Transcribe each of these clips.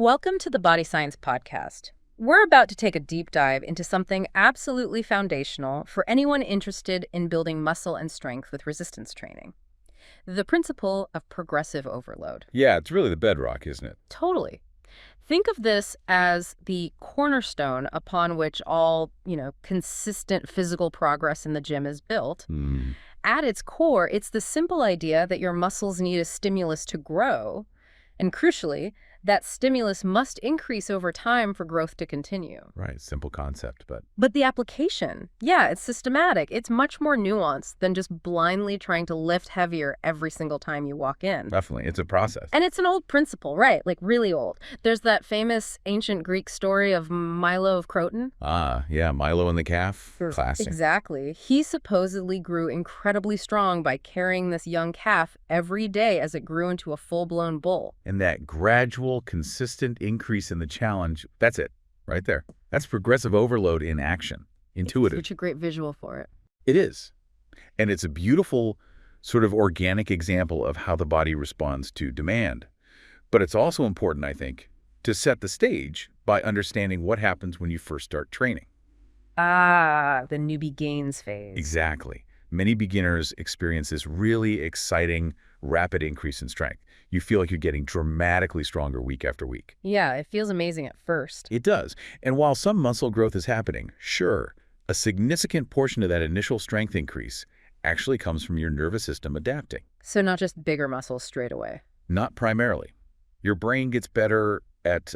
Welcome to the Body Science Podcast. We're about to take a deep dive into something absolutely foundational for anyone interested in building muscle and strength with resistance training. The principle of progressive overload. Yeah, it's really the bedrock, isn't it? Totally. Think of this as the cornerstone upon which all, consistent physical progress in the gym is built. At its core, it's the simple idea that your muscles need a stimulus to grow, and crucially, that stimulus must increase over time for growth to continue. Right, simple concept, but... But the application, it's systematic. It's much more nuanced than just blindly trying to lift heavier every single time you walk in. Definitely, it's a process. And it's an old principle, right? Like really old. There's that famous ancient Greek story of Milo of Croton. Ah, yeah, Milo and the calf. Classic. Exactly. He supposedly grew incredibly strong by carrying this young calf every day as it grew into a full-blown bull. And that gradual, consistent increase in the challenge, that's it, right there. That's progressive overload in action. Intuitive. It's such a great visual for it. It is. And it's a beautiful sort of organic example of how the body responds to demand. But it's also important, I think, to set the stage by understanding what happens when you first start training. Ah, the newbie gains phase. Exactly. Many beginners experience this really exciting, rapid increase in strength. You feel like you're getting dramatically stronger week after week. Yeah, it feels amazing at first. It does. And while some muscle growth is happening, sure, a significant portion of that initial strength increase actually comes from your nervous system adapting. So not just bigger muscles straight away. Not primarily. Your brain gets better at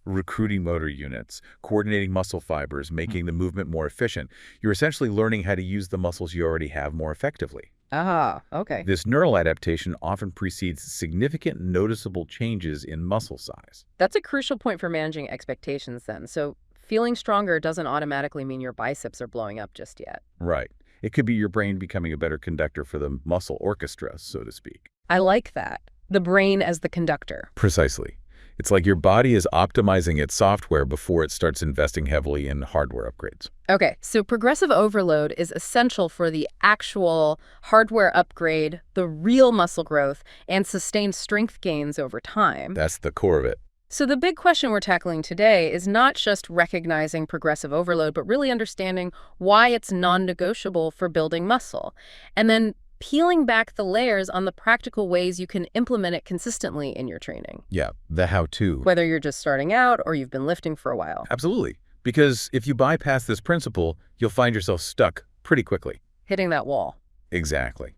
recruiting motor units, coordinating muscle fibers, making the movement more efficient. You're essentially learning how to use the muscles you already have more effectively. Ah, okay. This neural adaptation often precedes significant noticeable changes in muscle size. That's a crucial point for managing expectations then. So feeling stronger doesn't automatically mean your biceps are blowing up just yet. Right. It could be your brain becoming a better conductor for the muscle orchestra, so to speak. I like that. The brain as the conductor. Precisely. It's like your body is optimizing its software before it starts investing heavily in hardware upgrades. Okay, so progressive overload is essential for the actual hardware upgrade, the real muscle growth, and sustained strength gains over time. That's the core of it. So the big question we're tackling today is not just recognizing progressive overload, but really understanding why it's non-negotiable for building muscle. And then peeling back the layers on the practical ways you can implement it consistently in your training. Yeah, the how-to. Whether you're just starting out or you've been lifting for a while. Absolutely. Because if you bypass this principle, you'll find yourself stuck pretty quickly. Hitting that wall. Exactly.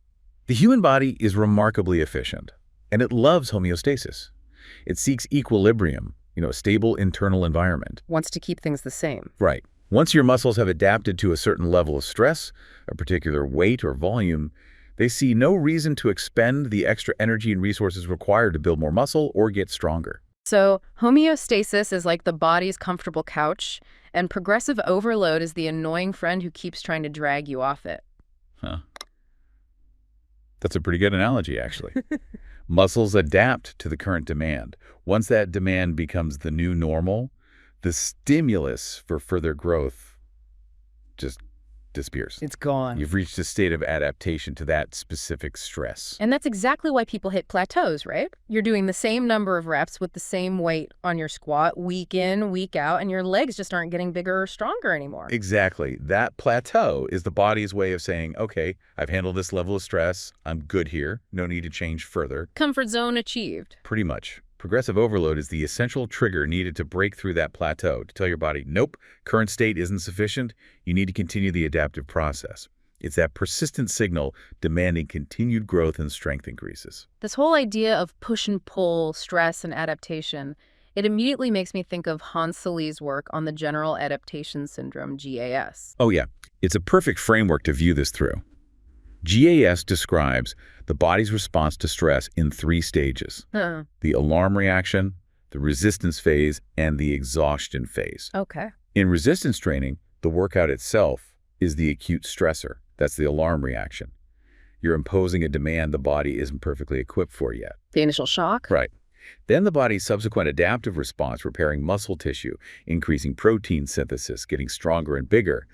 The human body is remarkably efficient, and it loves homeostasis. It seeks equilibrium, a stable internal environment. Wants to keep things the same. Right. Once your muscles have adapted to a certain level of stress, a particular weight or volume, they see no reason to expend the extra energy and resources required to build more muscle or get stronger. So homeostasis is like the body's comfortable couch, and progressive overload is the annoying friend who keeps trying to drag you off it. Huh. That's a pretty good analogy, actually. Muscles adapt to the current demand. Once that demand becomes the new normal, the stimulus for further growth just disappears. It's gone. You've reached a state of adaptation to that specific stress. And that's exactly why people hit plateaus, right? You're doing the same number of reps with the same weight on your squat week in, week out, and your legs just aren't getting bigger or stronger anymore. Exactly. That plateau is the body's way of saying, okay, I've handled this level of stress. I'm good here. No need to change further. Comfort zone achieved. Pretty much. Progressive overload is the essential trigger needed to break through that plateau, to tell your body, nope, current state isn't sufficient. You need to continue the adaptive process. It's that persistent signal demanding continued growth and strength increases. This whole idea of push and pull, stress and adaptation, it immediately makes me think of Hans Selye's work on the General Adaptation Syndrome, GAS. Oh yeah, it's a perfect framework to view this through. GAS describes the body's response to stress in 3 stages. The alarm reaction, the resistance phase, and the exhaustion phase. Okay. In resistance training, the workout itself is the acute stressor. That's the alarm reaction. You're imposing a demand the body isn't perfectly equipped for yet. The initial shock? Right. Then the body's subsequent adaptive response, repairing muscle tissue, increasing protein synthesis, getting stronger and bigger.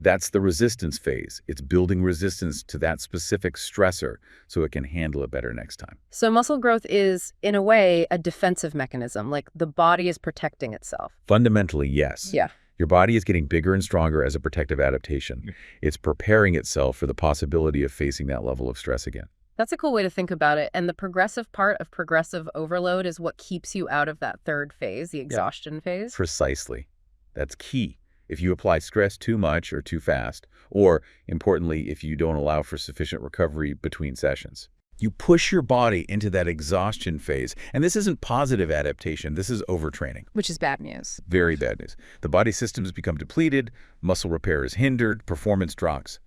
That's the resistance phase. It's building resistance to that specific stressor so it can handle it better next time. So muscle growth is, in a way, a defensive mechanism, like the body is protecting itself. Fundamentally, yes. Yeah. Your body is getting bigger and stronger as a protective adaptation. It's preparing itself for the possibility of facing that level of stress again. That's a cool way to think about it. And the progressive part of progressive overload is what keeps you out of that third phase, the exhaustion phase. Precisely. That's key. If you apply stress too much or too fast, or, importantly, if you don't allow for sufficient recovery between sessions, you push your body into that exhaustion phase. And this isn't positive adaptation. This is overtraining. Which is bad news. Very bad news. The body systems become depleted, muscle repair is hindered, performance drops,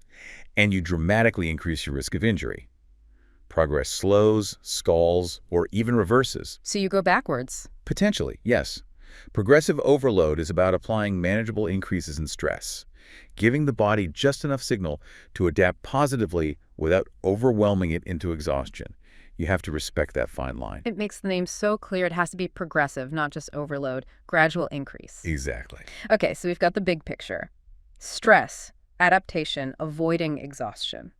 and you dramatically increase your risk of injury. Progress slows, stalls, or even reverses. So you go backwards. Potentially, yes. Progressive overload is about applying manageable increases in stress, giving the body just enough signal to adapt positively without overwhelming it into exhaustion. You have to respect that fine line. It makes the name so clear. It has to be progressive, not just overload, gradual increase. Exactly. Okay, so we've got the big picture. Stress, adaptation, avoiding exhaustion.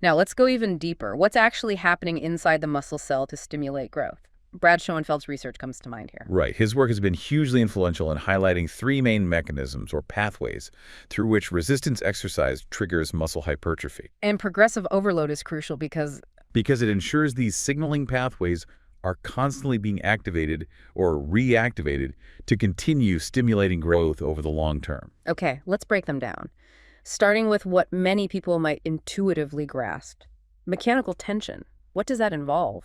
Now let's go even deeper. What's actually happening inside the muscle cell to stimulate growth? Brad Schoenfeld's research comes to mind here. Right. His work has been hugely influential in highlighting three main mechanisms or pathways through which resistance exercise triggers muscle hypertrophy. And progressive overload is crucial because it ensures these signaling pathways are constantly being activated or reactivated to continue stimulating growth over the long term. Okay, let's break them down. Starting with what many people might intuitively grasp. Mechanical tension. What does that involve?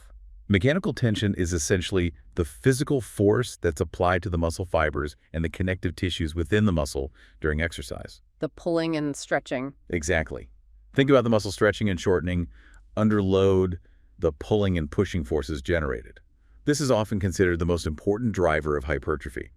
Mechanical tension is essentially the physical force that's applied to the muscle fibers and the connective tissues within the muscle during exercise. The pulling and stretching. Exactly. Think about the muscle stretching and shortening. Under load, the pulling and pushing forces generated. This is often considered the most important driver of hypertrophy.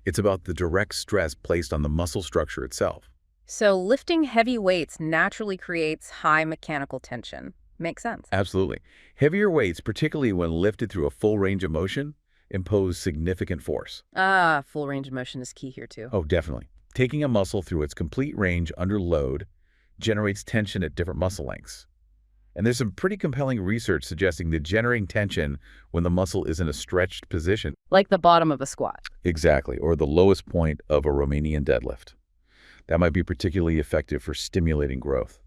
It's about the direct stress placed on the muscle structure itself. So lifting heavy weights naturally creates high mechanical tension. Makes sense. Absolutely. Heavier weights, particularly when lifted through a full range of motion, impose significant force. Full range of motion is key here too. Oh, definitely. Taking a muscle through its complete range under load generates tension at different muscle lengths. And there's some pretty compelling research suggesting that generating tension when the muscle is in a stretched position. Like the bottom of a squat. Exactly, or the lowest point of a Romanian deadlift. That might be particularly effective for stimulating growth.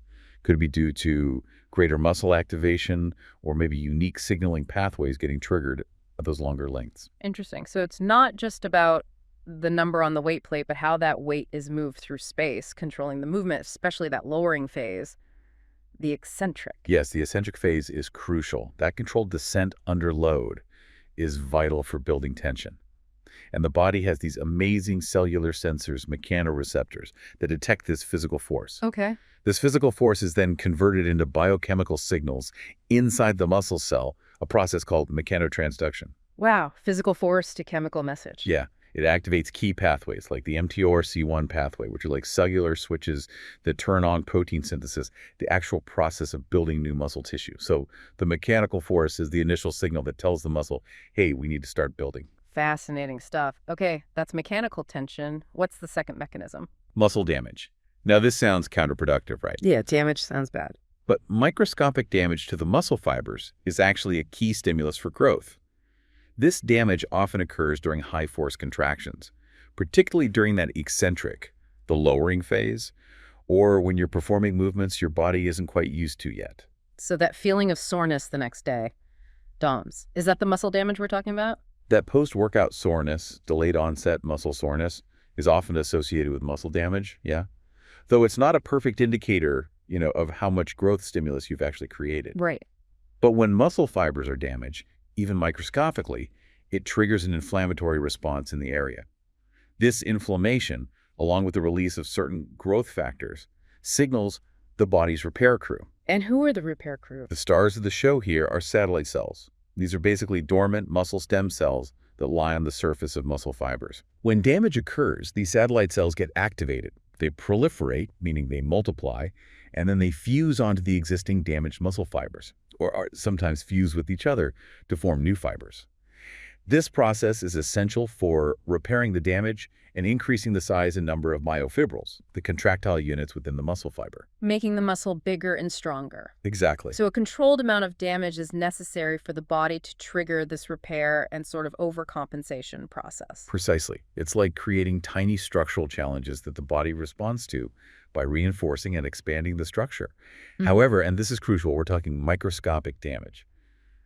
Could be due to greater muscle activation or maybe unique signaling pathways getting triggered at those longer lengths. Interesting. So it's not just about the number on the weight plate, but how that weight is moved through space, controlling the movement, especially that lowering phase, the eccentric. Yes, the eccentric phase is crucial. That controlled descent under load is vital for building tension. And the body has these amazing cellular sensors, mechanoreceptors, that detect this physical force. Okay. This physical force is then converted into biochemical signals inside the muscle cell, a process called mechanotransduction. Wow. Physical force to chemical message. Yeah. It activates key pathways like the mTORC1 pathway, which are like cellular switches that turn on protein synthesis, the actual process of building new muscle tissue. So the mechanical force is the initial signal that tells the muscle, hey, we need to start building. Fascinating stuff. Okay, that's mechanical tension. What's the second mechanism? Muscle damage. Now, this sounds counterproductive, right? Yeah, damage sounds bad. But microscopic damage to the muscle fibers is actually a key stimulus for growth. This damage often occurs during high-force contractions, particularly during that eccentric, the lowering phase, or when you're performing movements your body isn't quite used to yet. So that feeling of soreness the next day, DOMS, is that the muscle damage we're talking about? That post-workout soreness, delayed onset muscle soreness, is often associated with muscle damage, yeah? Though it's not a perfect indicator, of how much growth stimulus you've actually created. Right. But when muscle fibers are damaged, even microscopically, it triggers an inflammatory response in the area. This inflammation, along with the release of certain growth factors, signals the body's repair crew. And who are the repair crew? The stars of the show here are satellite cells. These are basically dormant muscle stem cells that lie on the surface of muscle fibers. When damage occurs, these satellite cells get activated. They proliferate, meaning they multiply, and then they fuse onto the existing damaged muscle fibers, or are sometimes fuse with each other to form new fibers. This process is essential for repairing the damage and increasing the size and number of myofibrils, the contractile units within the muscle fiber. Making the muscle bigger and stronger. Exactly. So a controlled amount of damage is necessary for the body to trigger this repair and sort of overcompensation process. Precisely. It's like creating tiny structural challenges that the body responds to by reinforcing and expanding the structure. However, and this is crucial, we're talking microscopic damage.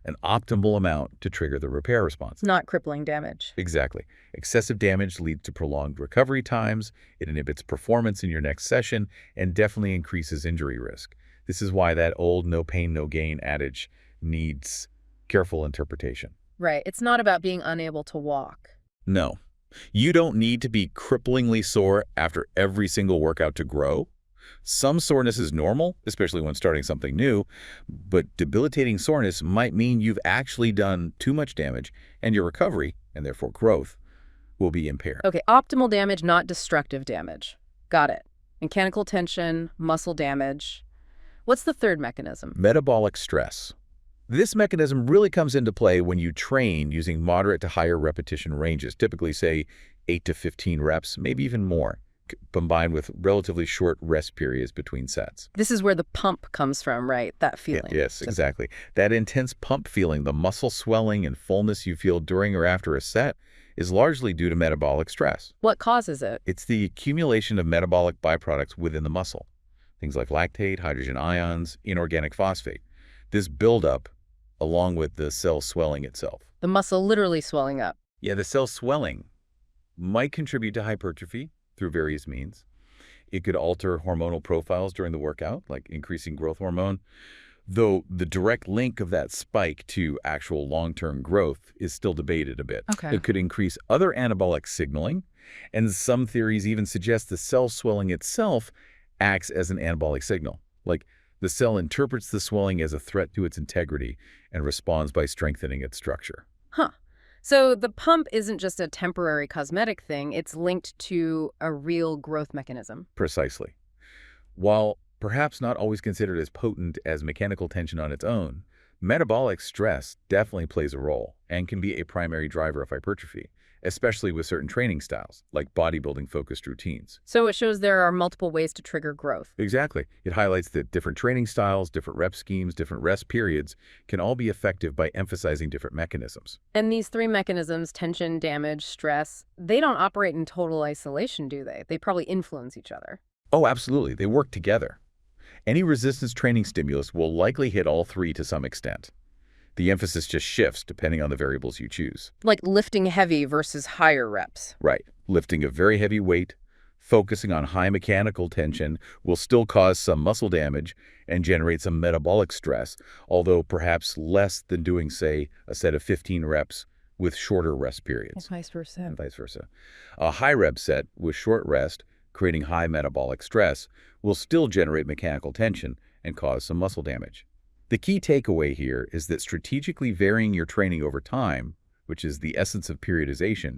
An optimal amount to trigger the repair response. Not crippling damage. Exactly. Excessive damage leads to prolonged recovery times, it inhibits performance in your next session, and definitely increases injury risk. This is why that old no pain, no gain adage needs careful interpretation. Right. It's not about being unable to walk. No. You don't need to be cripplingly sore after every single workout to grow. Some soreness is normal, especially when starting something new, but debilitating soreness might mean you've actually done too much damage and your recovery, and therefore growth, will be impaired. Okay, optimal damage, not destructive damage. Got it. Mechanical tension, muscle damage. What's the third mechanism? Metabolic stress. This mechanism really comes into play when you train using moderate to higher repetition ranges, typically say 8 to 15 reps, maybe even more, combined with relatively short rest periods between sets. This is where the pump comes from, right? That feeling. Yes, exactly. That intense pump feeling, the muscle swelling and fullness you feel during or after a set, is largely due to metabolic stress. What causes it? It's the accumulation of metabolic byproducts within the muscle, things like lactate, hydrogen ions, inorganic phosphate. This buildup, along with the cell swelling itself. The muscle literally swelling up. Yeah, the cell swelling might contribute to hypertrophy through various means. It could alter hormonal profiles during the workout, like increasing growth hormone, though the direct link of that spike to actual long-term growth is still debated a bit. Okay. It could increase other anabolic signaling, and some theories even suggest the cell swelling itself acts as an anabolic signal. Like the cell interprets the swelling as a threat to its integrity and responds by strengthening its structure. Huh. So the pump isn't just a temporary cosmetic thing, it's linked to a real growth mechanism. Precisely. While perhaps not always considered as potent as mechanical tension on its own, metabolic stress definitely plays a role and can be a primary driver of hypertrophy, especially with certain training styles, like bodybuilding-focused routines. So it shows there are multiple ways to trigger growth. Exactly. It highlights that different training styles, different rep schemes, different rest periods can all be effective by emphasizing different mechanisms. And these three mechanisms, tension, damage, stress, they don't operate in total isolation, do they? They probably influence each other. Oh, absolutely. They work together. Any resistance training stimulus will likely hit all three to some extent. The emphasis just shifts depending on the variables you choose. Like lifting heavy versus higher reps. Right. Lifting a very heavy weight, focusing on high mechanical tension will still cause some muscle damage and generate some metabolic stress, although perhaps less than doing, say, a set of 15 reps with shorter rest periods. And vice versa. And vice versa. A high rep set with short rest, creating high metabolic stress, will still generate mechanical tension and cause some muscle damage. The key takeaway here is that strategically varying your training over time, which is the essence of periodization,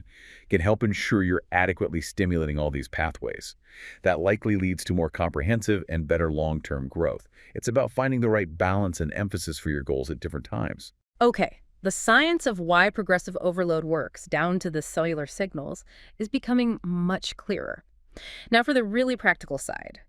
can help ensure you're adequately stimulating all these pathways. That likely leads to more comprehensive and better long-term growth. It's about finding the right balance and emphasis for your goals at different times. Okay, the science of why progressive overload works, down to the cellular signals, is becoming much clearer. Now for the really practical side.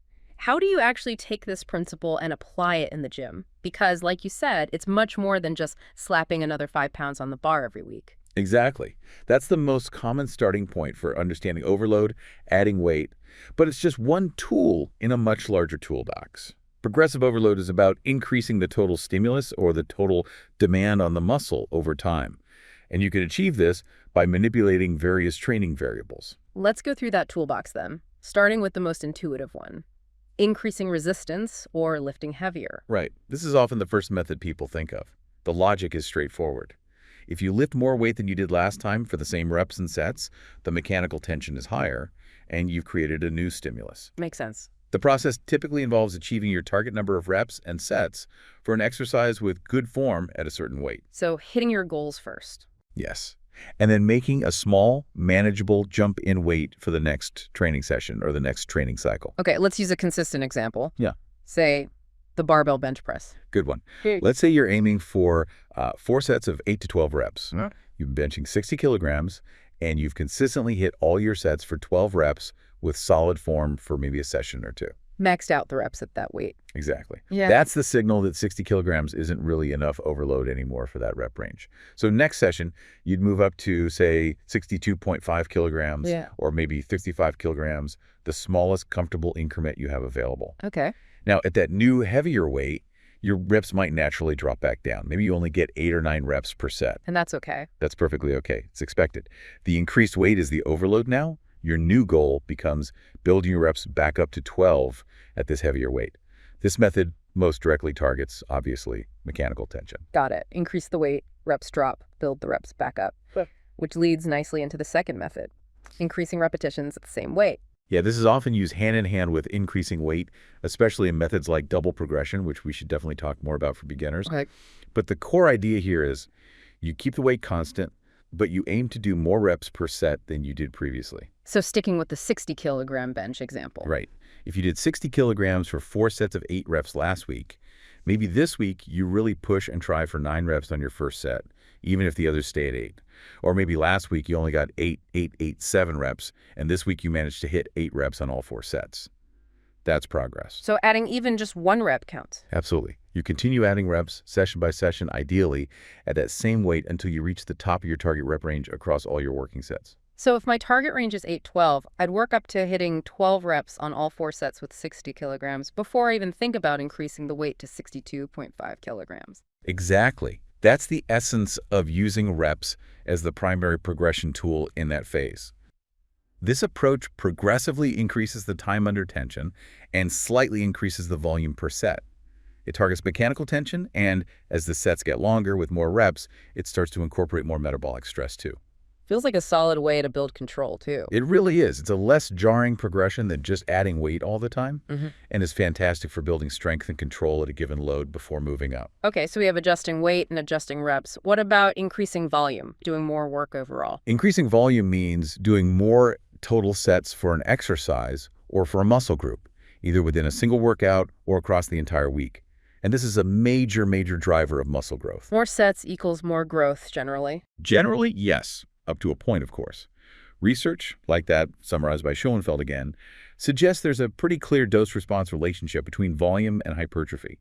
How do you actually take this principle and apply it in the gym? Because, like you said, it's much more than just slapping another 5 pounds on the bar every week. Exactly. That's the most common starting point for understanding overload, adding weight, but it's just one tool in a much larger toolbox. Progressive overload is about increasing the total stimulus or the total demand on the muscle over time. And you can achieve this by manipulating various training variables. Let's go through that toolbox then, starting with the most intuitive one. Increasing resistance or lifting heavier. Right. This is often the first method people think of. The logic is straightforward. If you lift more weight than you did last time for the same reps and sets, the mechanical tension is higher, and you've created a new stimulus. Makes sense. The process typically involves achieving your target number of reps and sets for an exercise with good form at a certain weight. So hitting your goals first. Yes. And then making a small, manageable jump in weight for the next training session or the next training cycle. Okay, let's use a consistent example. Yeah. Say the barbell bench press. Good one. Let's say you're aiming for 4 sets of 8 to 12 reps. You've been benching 60 kilograms, and you've consistently hit all your sets for 12 reps with solid form for maybe a session or two. Maxed out the reps at that weight. Exactly. Yeah. That's the signal that 60 kilograms isn't really enough overload anymore for that rep range. So next session, you'd move up to, say, 62.5 kilograms or maybe 65 kilograms, the smallest comfortable increment you have available. Okay. Now, at that new, heavier weight, your reps might naturally drop back down. Maybe you only get 8 or 9 reps per set. And that's okay. That's perfectly okay. It's expected. The increased weight is the overload now. Your new goal becomes building your reps back up to 12 at this heavier weight. This method most directly targets, obviously, mechanical tension. Got it. Increase the weight, reps drop, build the reps back up, which leads nicely into the second method, increasing repetitions at the same weight. Yeah, this is often used hand in hand with increasing weight, especially in methods like double progression, which we should definitely talk more about for beginners. Okay. But the core idea here is you keep the weight constant, but you aim to do more reps per set than you did previously. So sticking with the 60-kilogram bench example. Right. If you did 60 kilograms for 4 sets of 8 reps last week, maybe this week you really push and try for 9 reps on your first set, even if the others stay at 8. Or maybe last week you only got 7 reps, and this week you managed to hit 8 reps on all 4 sets. That's progress. So adding even just 1 rep counts. Absolutely. You continue adding reps session by session, ideally at that same weight until you reach the top of your target rep range across all your working sets. So if my target range is 8-12, I'd work up to hitting 12 reps on all 4 sets with 60 kilograms before I even think about increasing the weight to 62.5 kilograms. Exactly. That's the essence of using reps as the primary progression tool in that phase. This approach progressively increases the time under tension and slightly increases the volume per set. It targets mechanical tension, and as the sets get longer with more reps, it starts to incorporate more metabolic stress too. Feels like a solid way to build control, too. It really is. It's a less jarring progression than just adding weight all the time, and is fantastic for building strength and control at a given load before moving up. Okay, so we have adjusting weight and adjusting reps. What about increasing volume, doing more work overall? Increasing volume means doing more total sets for an exercise or for a muscle group, either within a single workout or across the entire week. And this is a major, major driver of muscle growth. More sets equals more growth, generally? Generally, yes. Up to a point, of course. Research, like that summarized by Schoenfeld again, suggests there's a pretty clear dose-response relationship between volume and hypertrophy.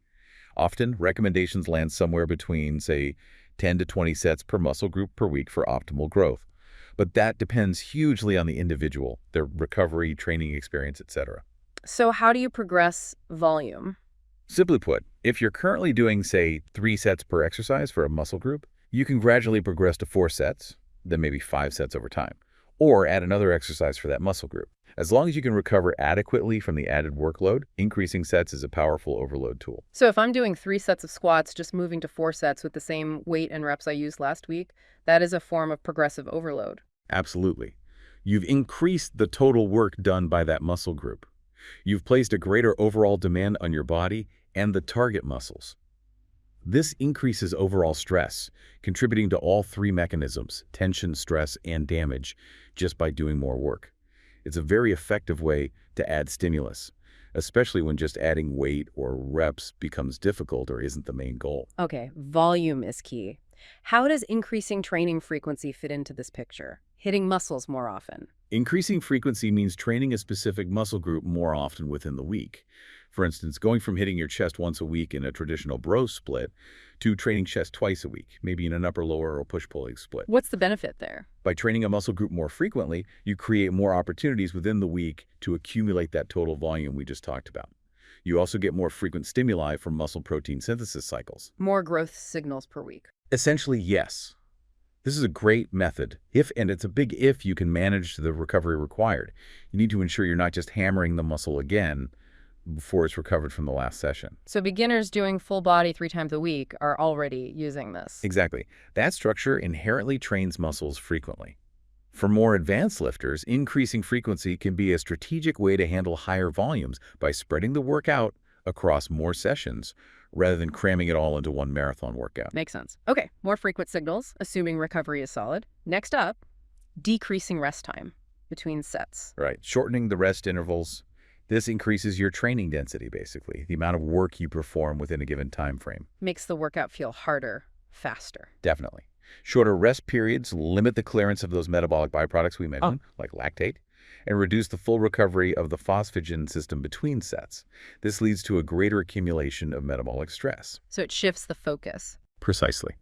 Often, recommendations land somewhere between, say, 10 to 20 sets per muscle group per week for optimal growth. But that depends hugely on the individual, their recovery, training experience, etc. So how do you progress volume? Simply put, if you're currently doing, say, 3 sets per exercise for a muscle group, you can gradually progress to 4 sets, then maybe 5 sets over time, or add another exercise for that muscle group. As long as you can recover adequately from the added workload, increasing sets is a powerful overload tool. So if I'm doing 3 sets of squats, just moving to 4 sets with the same weight and reps I used last week, that is a form of progressive overload. Absolutely. You've increased the total work done by that muscle group. You've placed a greater overall demand on your body and the target muscles. This increases overall stress, contributing to all 3 mechanisms, tension, stress, and damage, just by doing more work. It's a very effective way to add stimulus, especially when just adding weight or reps becomes difficult or isn't the main goal. Okay, volume is key. How does increasing training frequency fit into this picture? Hitting muscles more often. Increasing frequency means training a specific muscle group more often within the week. For instance, going from hitting your chest once a week in a traditional bro split to training chest twice a week, maybe in an upper-lower or push-pulling split. What's the benefit there? By training a muscle group more frequently, you create more opportunities within the week to accumulate that total volume we just talked about. You also get more frequent stimuli from muscle protein synthesis cycles. More growth signals per week. Essentially, yes. This is a great method, and it's a big if you can manage the recovery required. You need to ensure you're not just hammering the muscle again before it's recovered from the last session. So beginners doing full body 3 times a week are already using this. Exactly. That structure inherently trains muscles frequently. For more advanced lifters, increasing frequency can be a strategic way to handle higher volumes by spreading the workout across more sessions rather than cramming it all into one marathon workout. Makes sense. Okay, more frequent signals, assuming recovery is solid. Next up, decreasing rest time between sets. Right. Shortening the rest intervals. This increases your training density, basically, the amount of work you perform within a given time frame. Makes the workout feel harder, faster. Definitely. Shorter rest periods limit the clearance of those metabolic byproducts we mentioned, like lactate, and reduce the full recovery of the phosphagen system between sets. This leads to a greater accumulation of metabolic stress. So it shifts the focus. Precisely.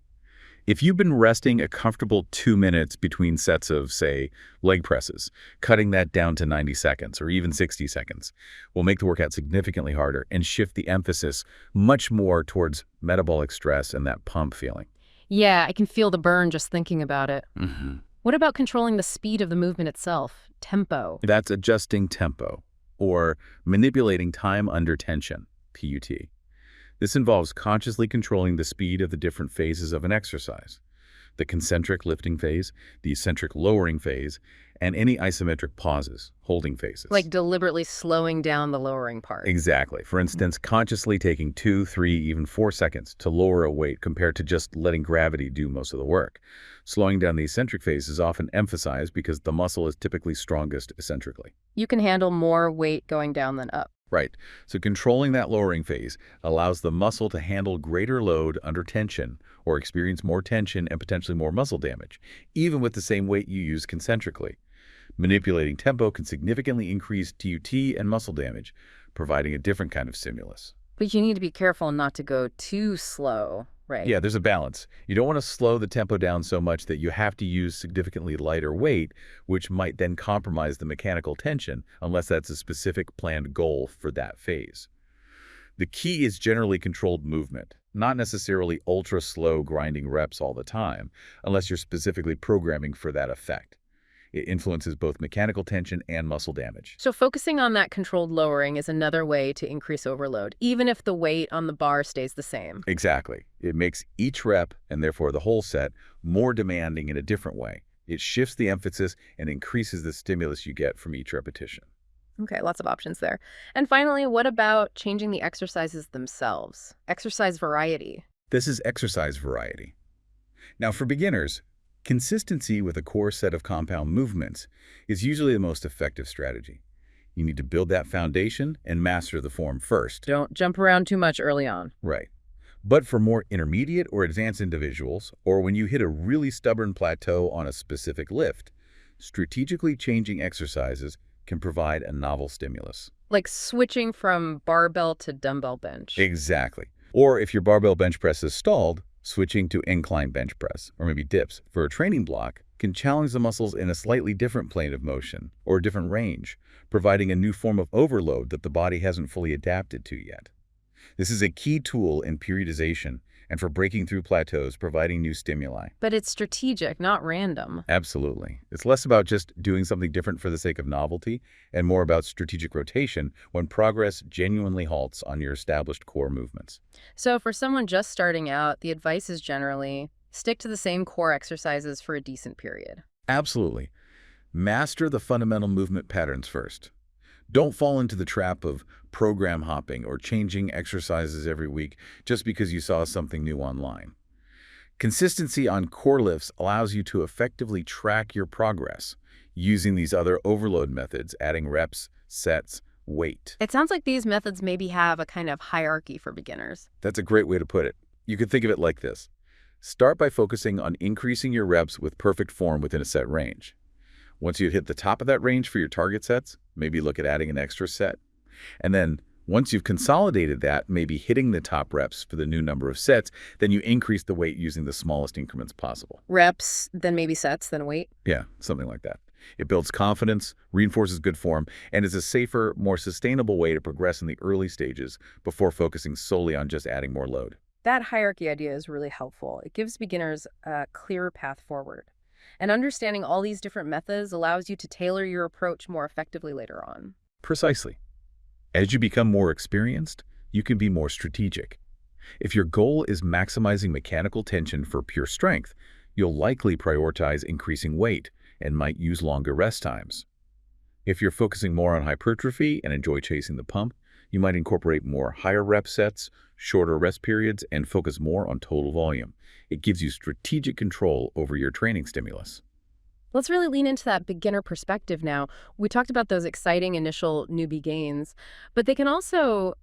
If you've been resting a comfortable 2 minutes between sets of, say, leg presses, cutting that down to 90 seconds or even 60 seconds will make the workout significantly harder and shift the emphasis much more towards metabolic stress and that pump feeling. Yeah, I can feel the burn just thinking about it. Mm-hmm. What about controlling the speed of the movement itself? Tempo. That's adjusting tempo, or manipulating time under tension, PUT. This involves consciously controlling the speed of the different phases of an exercise: the concentric lifting phase, the eccentric lowering phase, and any isometric pauses, holding phases. Like deliberately slowing down the lowering part. Exactly. For instance, consciously taking 2, 3, even 4 seconds to lower a weight compared to just letting gravity do most of the work. Slowing down the eccentric phase is often emphasized because the muscle is typically strongest eccentrically. You can handle more weight going down than up. Right. So controlling that lowering phase allows the muscle to handle greater load under tension or experience more tension and potentially more muscle damage, even with the same weight you use concentrically. Manipulating tempo can significantly increase TUT and muscle damage, providing a different kind of stimulus. But you need to be careful not to go too slow, right? Yeah, there's a balance. You don't want to slow the tempo down so much that you have to use significantly lighter weight, which might then compromise the mechanical tension, unless that's a specific planned goal for that phase. The key is generally controlled movement, not necessarily ultra-slow grinding reps all the time, unless you're specifically programming for that effect. It influences both mechanical tension and muscle damage. So focusing on that controlled lowering is another way to increase overload, even if the weight on the bar stays the same. Exactly. It makes each rep, and therefore the whole set, more demanding in a different way. It shifts the emphasis and increases the stimulus you get from each repetition. Okay, lots of options there. And finally, what about changing the exercises themselves? Exercise variety. This is exercise variety. Now, for beginners, consistency with a core set of compound movements is usually the most effective strategy. You need to build that foundation and master the form first. Don't jump around too much early on. Right. But for more intermediate or advanced individuals, or when you hit a really stubborn plateau on a specific lift, strategically changing exercises can provide a novel stimulus. Like switching from barbell to dumbbell bench. Exactly. Or if your barbell bench press is stalled, switching to incline bench press, or maybe dips, for a training block can challenge the muscles in a slightly different plane of motion or a different range, providing a new form of overload that the body hasn't fully adapted to yet. This is a key tool in periodization and for breaking through plateaus, providing new stimuli. But it's strategic, not random. Absolutely. It's less about just doing something different for the sake of novelty and more about strategic rotation when progress genuinely halts on your established core movements. So for someone just starting out, the advice is generally stick to the same core exercises for a decent period. Absolutely. Master the fundamental movement patterns first. Don't fall into the trap of program hopping or changing exercises every week just because you saw something new online. Consistency on core lifts allows you to effectively track your progress using these other overload methods, adding reps, sets, weight. It sounds like these methods maybe have a kind of hierarchy for beginners. That's a great way to put it. You could think of it like this. Start by focusing on increasing your reps with perfect form within a set range. Once you hit the top of that range for your target sets, maybe look at adding an extra set. And then once you've consolidated that, maybe hitting the top reps for the new number of sets, then you increase the weight using the smallest increments possible. Reps, then maybe sets, then weight. Yeah, something like that. It builds confidence, reinforces good form, and is a safer, more sustainable way to progress in the early stages before focusing solely on just adding more load. That hierarchy idea is really helpful. It gives beginners a clearer path forward. And understanding all these different methods allows you to tailor your approach more effectively later on. Precisely. As you become more experienced, you can be more strategic. If your goal is maximizing mechanical tension for pure strength, you'll likely prioritize increasing weight and might use longer rest times. If you're focusing more on hypertrophy and enjoy chasing the pump, you might incorporate more higher rep sets, shorter rest periods, and focus more on total volume. It gives you strategic control over your training stimulus. Let's really lean into that beginner perspective now. We talked about those exciting initial newbie gains, but they can also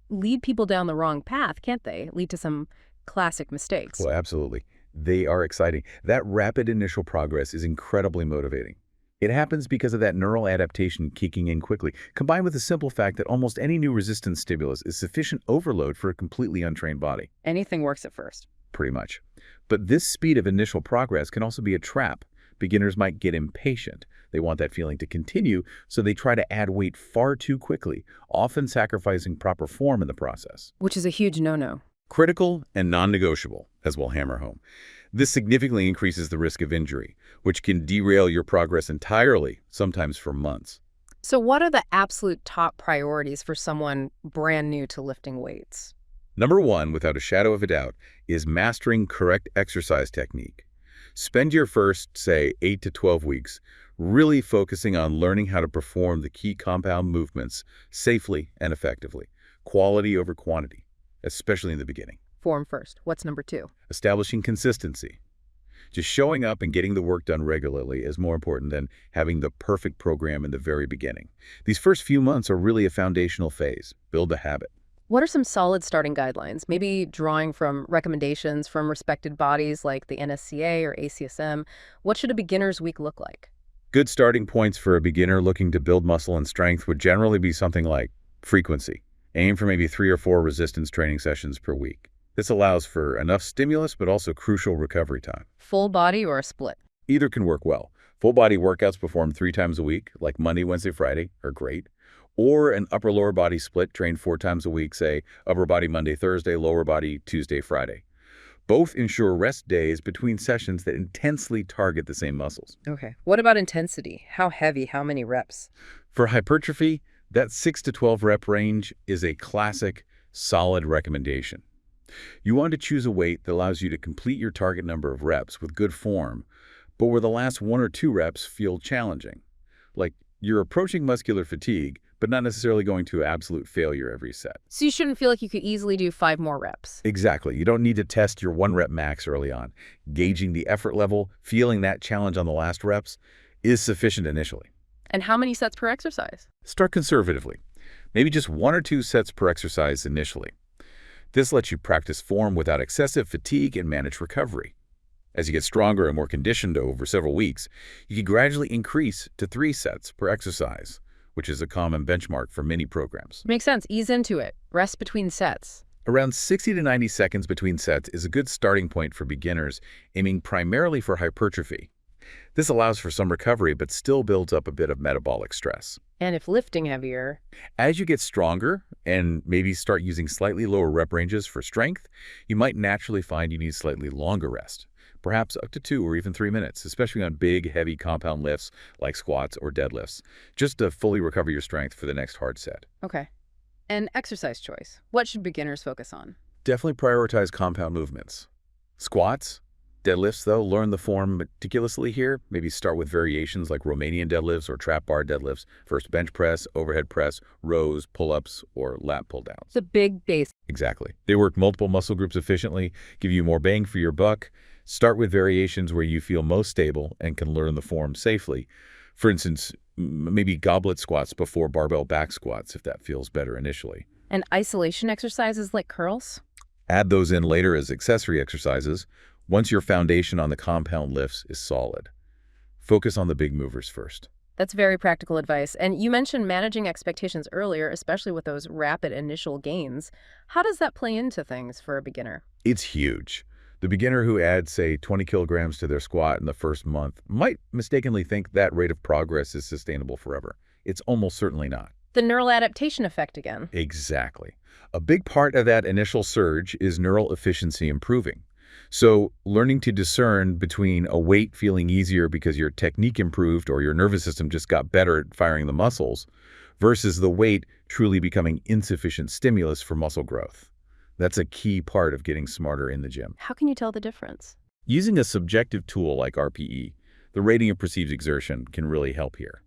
lead people down the wrong path, can't they? Lead to some classic mistakes. Well, absolutely. They are exciting. That rapid initial progress is incredibly motivating. It happens because of that neural adaptation kicking in quickly, combined with the simple fact that almost any new resistance stimulus is sufficient overload for a completely untrained body. Anything works at first. Pretty much. But this speed of initial progress can also be a trap. Beginners might get impatient. They want that feeling to continue, so they try to add weight far too quickly, often sacrificing proper form in the process. Which is a huge no-no. Critical and non-negotiable, as we'll hammer home. This significantly increases the risk of injury, which can derail your progress entirely, sometimes for months. So what are the absolute top priorities for someone brand new to lifting weights? Number one, without a shadow of a doubt, is mastering correct exercise technique. Spend your first, say, 8 to 12 weeks really focusing on learning how to perform the key compound movements safely and effectively. Quality over quantity, especially in the beginning. Form first. What's number two? Establishing consistency. Just showing up and getting the work done regularly is more important than having the perfect program in the very beginning. These first few months are really a foundational phase. Build a habit. What are some solid starting guidelines? Maybe drawing from recommendations from respected bodies like the NSCA or ACSM. What should a beginner's week look like? Good starting points for a beginner looking to build muscle and strength would generally be something like frequency. Aim for maybe 3 or 4 resistance training sessions per week. This allows for enough stimulus but also crucial recovery time. Full body or a split? Either can work well. Full body workouts performed 3 times a week, like Monday, Wednesday, Friday, are great. Or an upper-lower body split trained 4 times a week, say upper body Monday, Thursday, lower body Tuesday, Friday. Both ensure rest days between sessions that intensely target the same muscles. Okay. What about intensity? How heavy? How many reps? For hypertrophy, that 6 to 12 rep range is a classic, solid recommendation. You want to choose a weight that allows you to complete your target number of reps with good form, but where the last 1 or 2 reps feel challenging. Like you're approaching muscular fatigue, but not necessarily going to absolute failure every set. So you shouldn't feel like you could easily do 5 more reps. Exactly. You don't need to test your 1 rep max early on. Gauging the effort level, feeling that challenge on the last reps is sufficient initially. And how many sets per exercise? Start conservatively. Maybe just 1 or 2 sets per exercise initially. This lets you practice form without excessive fatigue and manage recovery. As you get stronger and more conditioned over several weeks, you can gradually increase to 3 sets per exercise, which is a common benchmark for many programs. Makes sense. Ease into it. Rest between sets. Around 60 to 90 seconds between sets is a good starting point for beginners aiming primarily for hypertrophy. This allows for some recovery but still builds up a bit of metabolic stress. And if lifting heavier? As you get stronger and maybe start using slightly lower rep ranges for strength, you might naturally find you need slightly longer rest. Perhaps up to 2 or even 3 minutes, especially on big, heavy compound lifts like squats or deadlifts, just to fully recover your strength for the next hard set. Okay. And exercise choice. What should beginners focus on? Definitely prioritize compound movements. Squats, deadlifts, though, learn the form meticulously here. Maybe start with variations like Romanian deadlifts or trap bar deadlifts. First bench press, overhead press, rows, pull-ups, or lat pull-downs. The big base. Exactly. They work multiple muscle groups efficiently, give you more bang for your buck. Start with variations where you feel most stable and can learn the form safely. For instance, maybe goblet squats before barbell back squats if that feels better initially. And isolation exercises like curls? Add those in later as accessory exercises once your foundation on the compound lifts is solid. Focus on the big movers first. That's very practical advice. And you mentioned managing expectations earlier, especially with those rapid initial gains. How does that play into things for a beginner? It's huge. The beginner who adds, say, 20 kilograms to their squat in the first month might mistakenly think that rate of progress is sustainable forever. It's almost certainly not. The neural adaptation effect again. Exactly. A big part of that initial surge is neural efficiency improving. So learning to discern between a weight feeling easier because your technique improved or your nervous system just got better at firing the muscles versus the weight truly becoming insufficient stimulus for muscle growth. That's a key part of getting smarter in the gym. How can you tell the difference? Using a subjective tool like RPE, the rating of perceived exertion, can really help here.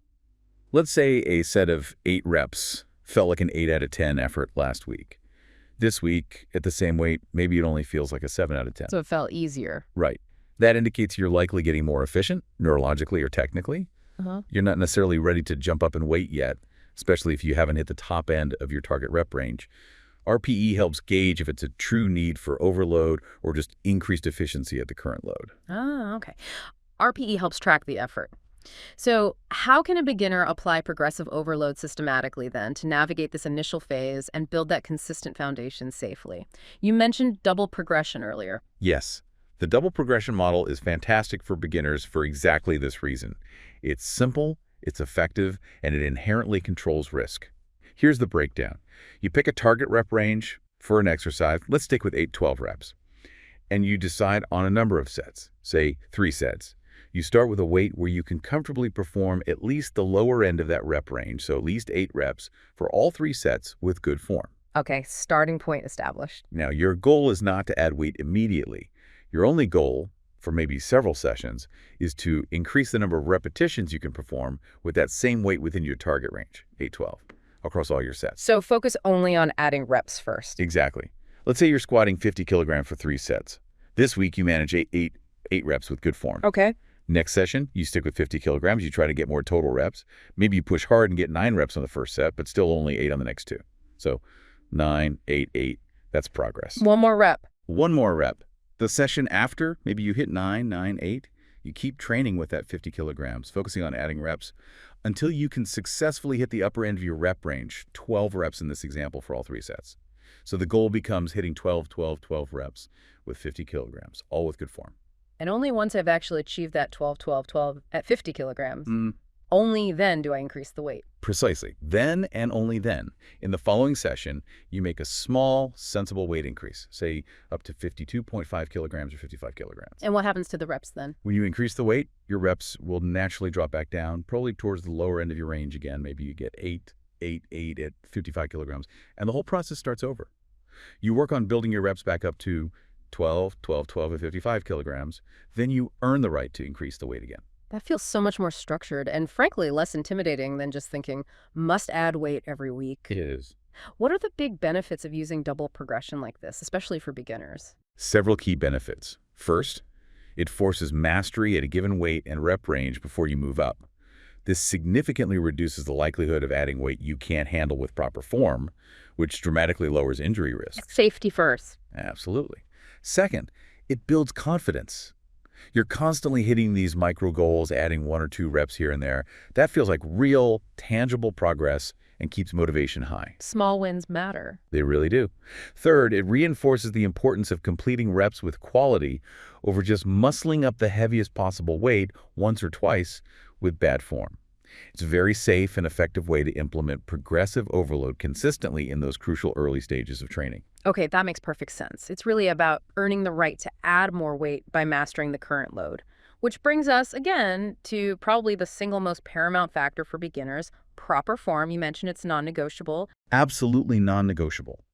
Let's say a set of 8 reps felt like an 8 out of 10 effort last week. This week, at the same weight, maybe it only feels like a 7 out of 10. So it felt easier. Right. That indicates you're likely getting more efficient, neurologically or technically. You're not necessarily ready to jump up in weight yet, especially if you haven't hit the top end of your target rep range. RPE helps gauge if it's a true need for overload or just increased efficiency at the current load. Ah, okay. RPE helps track the effort. So how can a beginner apply progressive overload systematically then to navigate this initial phase and build that consistent foundation safely? You mentioned double progression earlier. Yes, the double progression model is fantastic for beginners for exactly this reason. It's simple, it's effective, and it inherently controls risk. Here's the breakdown. You pick a target rep range for an exercise. Let's stick with 8-12 reps. And you decide on a number of sets, say 3 sets. You start with a weight where you can comfortably perform at least the lower end of that rep range, so at least 8 reps for all 3 sets with good form. Okay, starting point established. Now, your goal is not to add weight immediately. Your only goal, for maybe several sessions, is to increase the number of repetitions you can perform with that same weight within your target range, 8-12, across all your sets. So focus only on adding reps first. Exactly. Let's say you're squatting 50 kilograms for 3 sets. This week, you manage 8 reps with good form. Okay. Next session, you stick with 50 kilograms. You try to get more total reps. Maybe you push hard and get 9 reps on the first set, but still only 8 on the next 2. So 9, 8, 8. That's progress. One more rep. One more rep. The session after, maybe you hit 9, 9, 8. You keep training with that 50 kilograms, focusing on adding reps until you can successfully hit the upper end of your rep range, 12 reps in this example for all 3 sets. So the goal becomes hitting 12, 12, 12 reps with 50 kilograms, all with good form. And only once I've actually achieved that 12, 12, 12 at 50 kilograms, only then do I increase the weight. Precisely. Then and only then. In the following session, you make a small, sensible weight increase, say up to 52.5 kilograms or 55 kilograms. And what happens to the reps then? When you increase the weight, your reps will naturally drop back down, probably towards the lower end of your range again. Maybe you get 8, 8, 8 at 55 kilograms, and the whole process starts over. You work on building your reps back up to 12, 12, 12 at 55 kilograms. Then you earn the right to increase the weight again. That feels so much more structured and frankly less intimidating than just thinking, must add weight every week. It is. What are the big benefits of using double progression like this, especially for beginners? Several key benefits. First, it forces mastery at a given weight and rep range before you move up. This significantly reduces the likelihood of adding weight you can't handle with proper form, which dramatically lowers injury risk. Safety first. Absolutely. Second, it builds confidence. You're constantly hitting these micro goals, adding 1 or 2 reps here and there. That feels like real, tangible progress and keeps motivation high. Small wins matter. They really do. Third, it reinforces the importance of completing reps with quality over just muscling up the heaviest possible weight once or twice with bad form. It's a very safe and effective way to implement progressive overload consistently in those crucial early stages of training. Okay, that makes perfect sense. It's really about earning the right to add more weight by mastering the current load. Which brings us, again, to probably the single most paramount factor for beginners, proper form. You mentioned it's non-negotiable. Absolutely non-negotiable.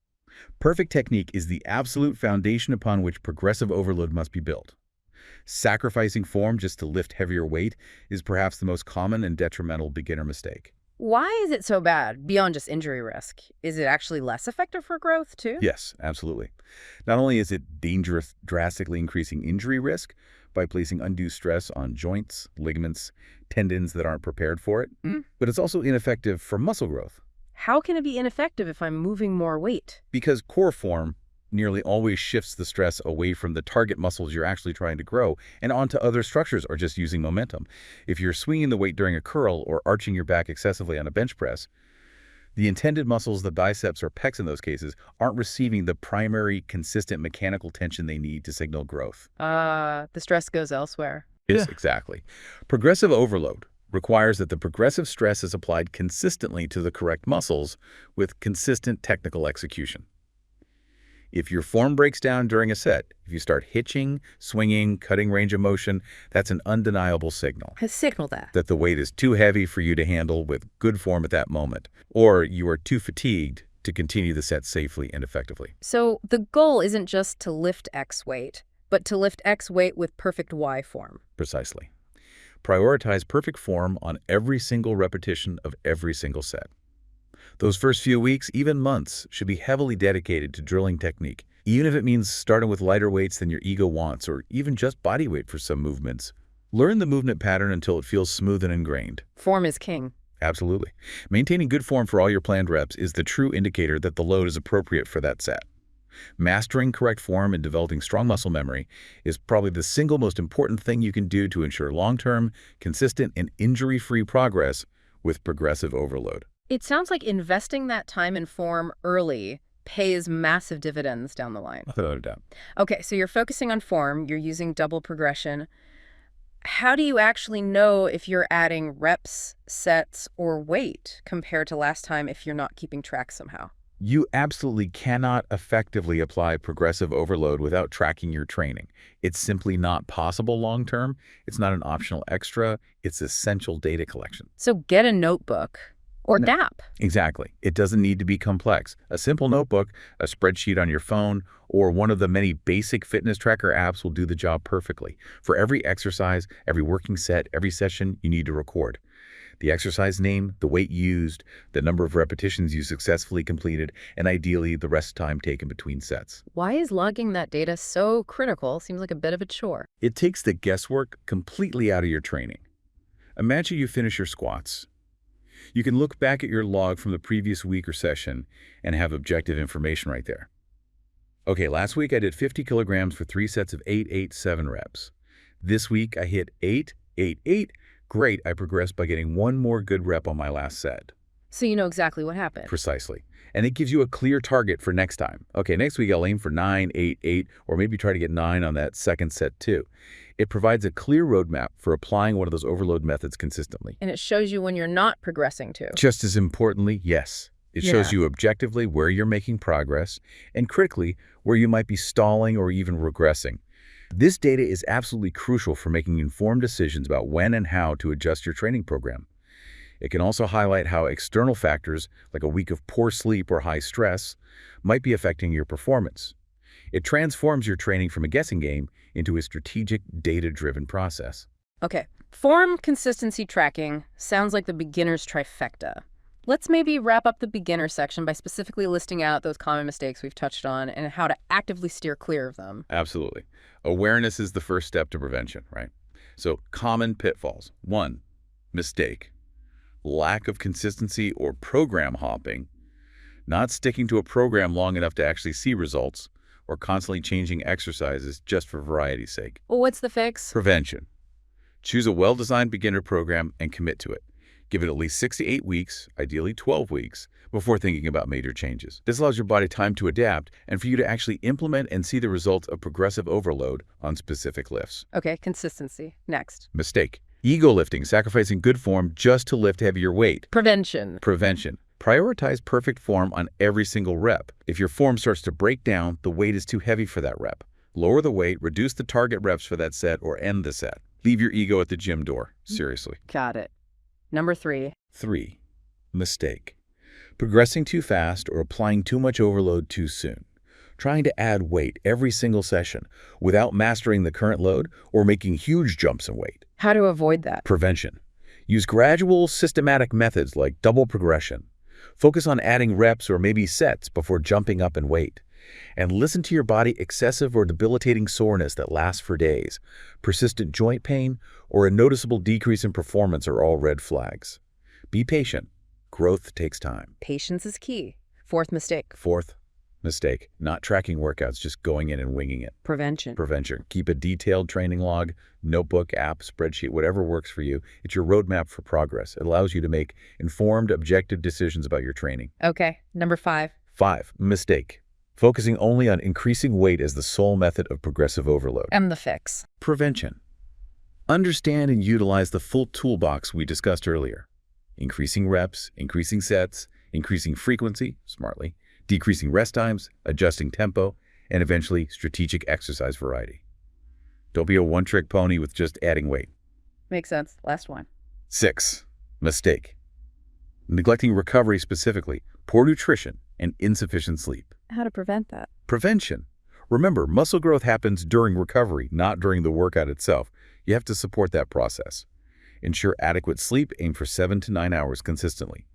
Perfect technique is the absolute foundation upon which progressive overload must be built. Sacrificing form just to lift heavier weight is perhaps the most common and detrimental beginner mistake. Why is it so bad, beyond just injury risk? Is it actually less effective for growth, too? Yes, absolutely. Not only is it dangerous, drastically increasing injury risk by placing undue stress on joints, ligaments, tendons that aren't prepared for it, but it's also ineffective for muscle growth. How can it be ineffective if I'm moving more weight? Because core form nearly always shifts the stress away from the target muscles you're actually trying to grow and onto other structures or just using momentum. If you're swinging the weight during a curl or arching your back excessively on a bench press, the intended muscles, the biceps or pecs in those cases, aren't receiving the primary consistent mechanical tension they need to signal growth. The stress goes elsewhere. Yes, exactly. Progressive overload requires that the progressive stress is applied consistently to the correct muscles with consistent technical execution. If your form breaks down during a set, if you start hitching, swinging, cutting range of motion, that's an undeniable signal. Signal that. That the weight is too heavy for you to handle with good form at that moment, or you are too fatigued to continue the set safely and effectively. So the goal isn't just to lift X weight, but to lift X weight with perfect Y form. Precisely. Prioritize perfect form on every single repetition of every single set. Those first few weeks, even months, should be heavily dedicated to drilling technique, even if it means starting with lighter weights than your ego wants, or even just body weight for some movements. Learn the movement pattern until it feels smooth and ingrained. Form is king. Absolutely. Maintaining good form for all your planned reps is the true indicator that the load is appropriate for that set. Mastering correct form and developing strong muscle memory is probably the single most important thing you can do to ensure long-term, consistent, and injury-free progress with progressive overload. It sounds like investing that time and form early pays massive dividends down the line. Without a doubt. Okay, so you're focusing on form, you're using double progression. How do you actually know if you're adding reps, sets, or weight compared to last time if you're not keeping track somehow? You absolutely cannot effectively apply progressive overload without tracking your training. It's simply not possible long-term. It's not an optional extra. It's essential data collection. So get a notebook or No. DAP. Exactly. It doesn't need to be complex. A simple notebook, a spreadsheet on your phone, or one of the many basic fitness tracker apps will do the job perfectly. For every exercise, every working set, every session, you need to record the exercise name, the weight used, the number of repetitions you successfully completed, and ideally the rest time taken between sets. Why is logging that data so critical? Seems like a bit of a chore. It takes the guesswork completely out of your training. Imagine you finish your squats. You can look back at your log from the previous week or session and have objective information right there. Okay, last week I did 50 kilograms for 3 sets of 8, 8, 7 reps. This week I hit 8, 8, 8. Great, I progressed by getting one more good rep on my last set. So you know exactly what happened. Precisely. And it gives you a clear target for next time. Okay, next week I'll aim for 9, 8, 8, or maybe try to get 9 on that second set too. It provides a clear roadmap for applying one of those overload methods consistently. And it shows you when you're not progressing too. Just as importantly, yes, it shows you objectively where you're making progress and critically where you might be stalling or even regressing. This data is absolutely crucial for making informed decisions about when and how to adjust your training program. It can also highlight how external factors, like a week of poor sleep or high stress, might be affecting your performance. It transforms your training from a guessing game into a strategic, data-driven process. Okay, form consistency tracking sounds like the beginner's trifecta. Let's maybe wrap up the beginner section by specifically listing out those common mistakes we've touched on and how to actively steer clear of them. Absolutely. Awareness is the first step to prevention, right? So, common pitfalls. 1, mistake. Lack of consistency or program hopping. Not sticking to a program long enough to actually see results, or constantly changing exercises just for variety's sake. Well, what's the fix? Prevention. Choose a well-designed beginner program and commit to it. Give it at least 6 to 8 weeks, ideally 12 weeks, before thinking about major changes. This allows your body time to adapt and for you to actually implement and see the results of progressive overload on specific lifts. Okay, consistency. Next. Mistake. Ego lifting, sacrificing good form just to lift heavier weight. Prevention. Prevention. Prioritize perfect form on every single rep. If your form starts to break down, the weight is too heavy for that rep. Lower the weight, reduce the target reps for that set, or end the set. Leave your ego at the gym door. Seriously. Got it. Number 3. 3. Mistake. Progressing too fast or applying too much overload too soon. Trying to add weight every single session without mastering the current load or making huge jumps in weight. How to avoid that? Prevention. Use gradual, systematic methods like double progression. Focus on adding reps or maybe sets before jumping up in weight. And listen to your body. Excessive or debilitating soreness that lasts for days, persistent joint pain, or a noticeable decrease in performance are all red flags. Be patient. Growth takes time. Patience is key. 4th mistake. 4th mistake. Not tracking workouts, just going in and winging it. Prevention. Prevention. Keep a detailed training log, notebook, app, spreadsheet, whatever works for you. It's your roadmap for progress. It allows you to make informed, objective decisions about your training. Okay, number 5. 5. Mistake. Focusing only on increasing weight as the sole method of progressive overload. And the fix. Prevention. Understand and utilize the full toolbox we discussed earlier. Increasing reps, increasing sets, increasing frequency, smartly, decreasing rest times, adjusting tempo, and eventually strategic exercise variety. Don't be a one-trick pony with just adding weight. Makes sense. Last one. 6. Mistake. Neglecting recovery, specifically poor nutrition and insufficient sleep. How to prevent that? Prevention. Remember, muscle growth happens during recovery, not during the workout itself. You have to support that process. Ensure adequate sleep. Aim for 7 to 9 hours consistently.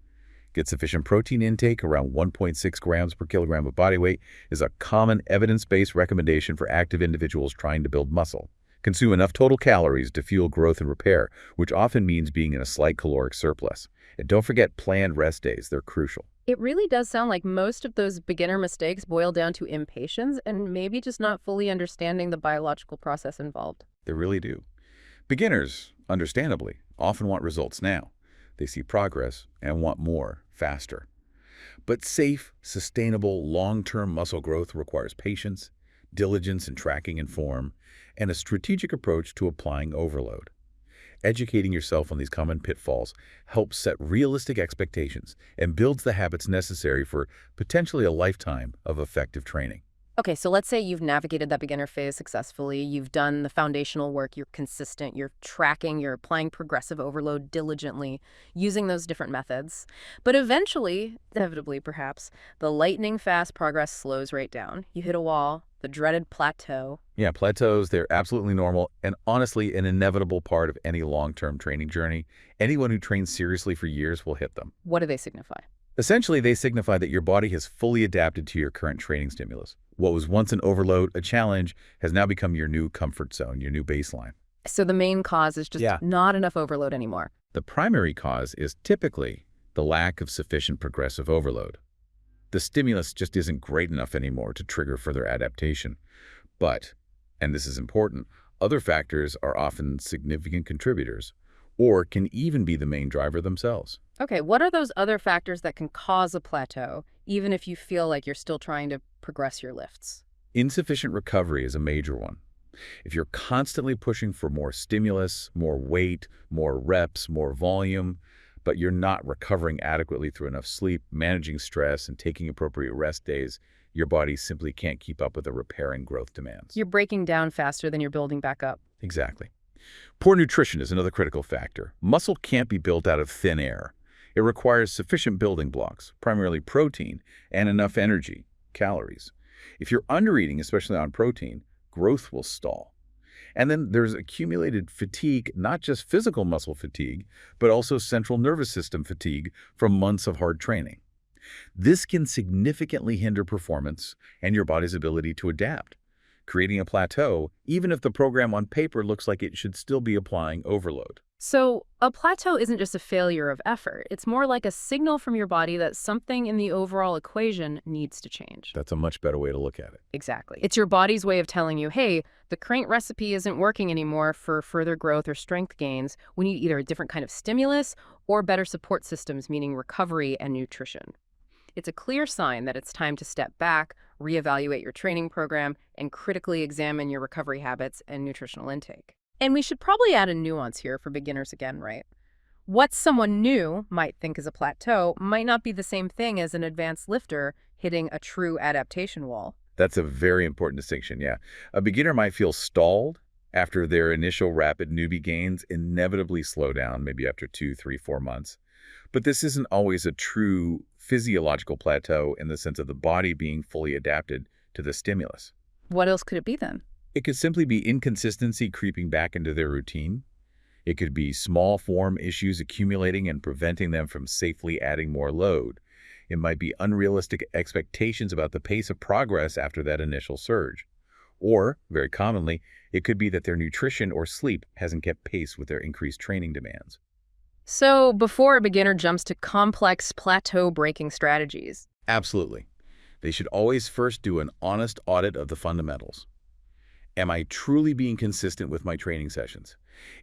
Get sufficient protein intake. Around 1.6 grams per kilogram of body weight is a common evidence-based recommendation for active individuals trying to build muscle. Consume enough total calories to fuel growth and repair, which often means being in a slight caloric surplus. And don't forget planned rest days. They're crucial. It really does sound like most of those beginner mistakes boil down to impatience and maybe just not fully understanding the biological process involved. They really do. Beginners, understandably, often want results now. They see progress and want more, faster. But safe, sustainable, long-term muscle growth requires patience, diligence in tracking and form, and a strategic approach to applying overload. Educating yourself on these common pitfalls helps set realistic expectations and builds the habits necessary for potentially a lifetime of effective training. Okay, so let's say you've navigated that beginner phase successfully, you've done the foundational work, you're consistent, you're tracking, you're applying progressive overload diligently, using those different methods. But eventually, inevitably perhaps, the lightning-fast progress slows right down. You hit a wall, the dreaded plateau. Yeah, plateaus, they're absolutely normal and honestly an inevitable part of any long-term training journey. Anyone who trains seriously for years will hit them. What do they signify? Essentially, they signify that your body has fully adapted to your current training stimulus. What was once an overload, a challenge, has now become your new comfort zone, your new baseline. So the main cause is just not enough overload anymore. The primary cause is typically the lack of sufficient progressive overload. The stimulus just isn't great enough anymore to trigger further adaptation. But, and this is important, other factors are often significant contributors or can even be the main driver themselves. Okay, what are those other factors that can cause a plateau, even if you feel like you're still trying to progress your lifts? Insufficient recovery is a major one. If you're constantly pushing for more stimulus, more weight, more reps, more volume, but you're not recovering adequately through enough sleep, managing stress, and taking appropriate rest days, your body simply can't keep up with the repair and growth demands. You're breaking down faster than you're building back up. Exactly. Poor nutrition is another critical factor. Muscle can't be built out of thin air. It requires sufficient building blocks, primarily protein, and enough energy, calories. If you're undereating, especially on protein, growth will stall. And then there's accumulated fatigue, not just physical muscle fatigue, but also central nervous system fatigue from months of hard training. This can significantly hinder performance and your body's ability to adapt, creating a plateau, even if the program on paper looks like it should still be applying overload. So a plateau isn't just a failure of effort. It's more like a signal from your body that something in the overall equation needs to change. That's a much better way to look at it. Exactly. It's your body's way of telling you, hey, the current recipe isn't working anymore for further growth or strength gains. We need either a different kind of stimulus or better support systems, meaning recovery and nutrition. It's a clear sign that it's time to step back, reevaluate your training program, and critically examine your recovery habits and nutritional intake. And we should probably add a nuance here for beginners again, right? What someone new might think is a plateau might not be the same thing as an advanced lifter hitting a true adaptation wall. That's a very important distinction, yeah. A beginner might feel stalled after their initial rapid newbie gains inevitably slow down, maybe after 2, 3, 4 months. But this isn't always a true physiological plateau in the sense of the body being fully adapted to the stimulus. What else could it be then? It could simply be inconsistency creeping back into their routine. It could be small form issues accumulating and preventing them from safely adding more load. It might be unrealistic expectations about the pace of progress after that initial surge. Or, very commonly, it could be that their nutrition or sleep hasn't kept pace with their increased training demands. So before a beginner jumps to complex plateau-breaking strategies. Absolutely. They should always first do an honest audit of the fundamentals. Am I truly being consistent with my training sessions?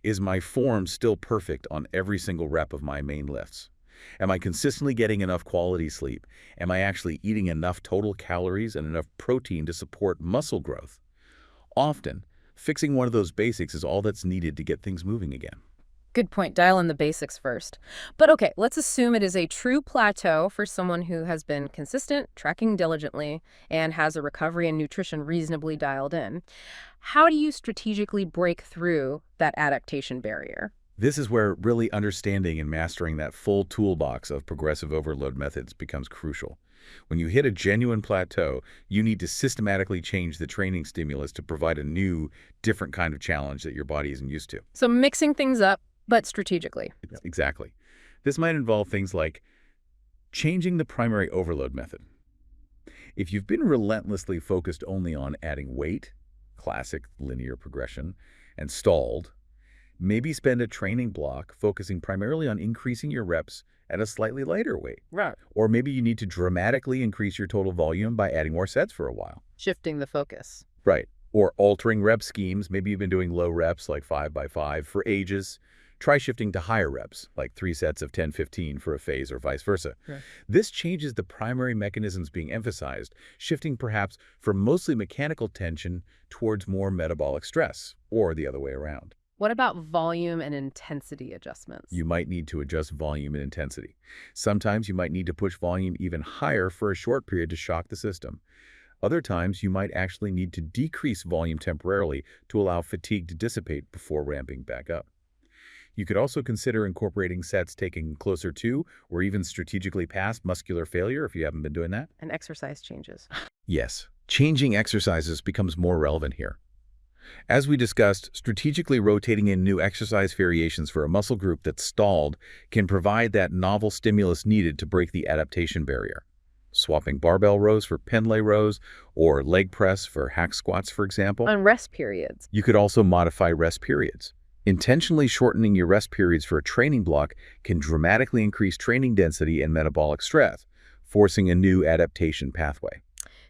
Is my form still perfect on every single rep of my main lifts? Am I consistently getting enough quality sleep? Am I actually eating enough total calories and enough protein to support muscle growth? Often, fixing one of those basics is all that's needed to get things moving again. Good point. Dial in the basics first. But okay, let's assume it is a true plateau for someone who has been consistent, tracking diligently, and has a recovery and nutrition reasonably dialed in. How do you strategically break through that adaptation barrier? This is where really understanding and mastering that full toolbox of progressive overload methods becomes crucial. When you hit a genuine plateau, you need to systematically change the training stimulus to provide a new, different kind of challenge that your body isn't used to. So mixing things up, but strategically. Exactly. This might involve things like changing the primary overload method. If you've been relentlessly focused only on adding weight, classic linear progression, and stalled, maybe spend a training block focusing primarily on increasing your reps at a slightly lighter weight. Right. Or maybe you need to dramatically increase your total volume by adding more sets for a while. Shifting the focus. Right. Or altering rep schemes. Maybe you've been doing low reps like 5 by 5 for ages. Try shifting to higher reps, like 3 sets of 10-15 for a phase or vice versa. Right. This changes the primary mechanisms being emphasized, shifting perhaps from mostly mechanical tension towards more metabolic stress, or the other way around. What about volume and intensity adjustments? You might need to adjust volume and intensity. Sometimes you might need to push volume even higher for a short period to shock the system. Other times, you might actually need to decrease volume temporarily to allow fatigue to dissipate before ramping back up. You could also consider incorporating sets taking closer to or even strategically past muscular failure if you haven't been doing that. And exercise changes. Yes, changing exercises becomes more relevant here. As we discussed, strategically rotating in new exercise variations for a muscle group that's stalled can provide that novel stimulus needed to break the adaptation barrier. Swapping barbell rows for pendlay rows or leg press for hack squats, for example. On rest periods. You could also modify rest periods. Intentionally shortening your rest periods for a training block can dramatically increase training density and metabolic stress, forcing a new adaptation pathway.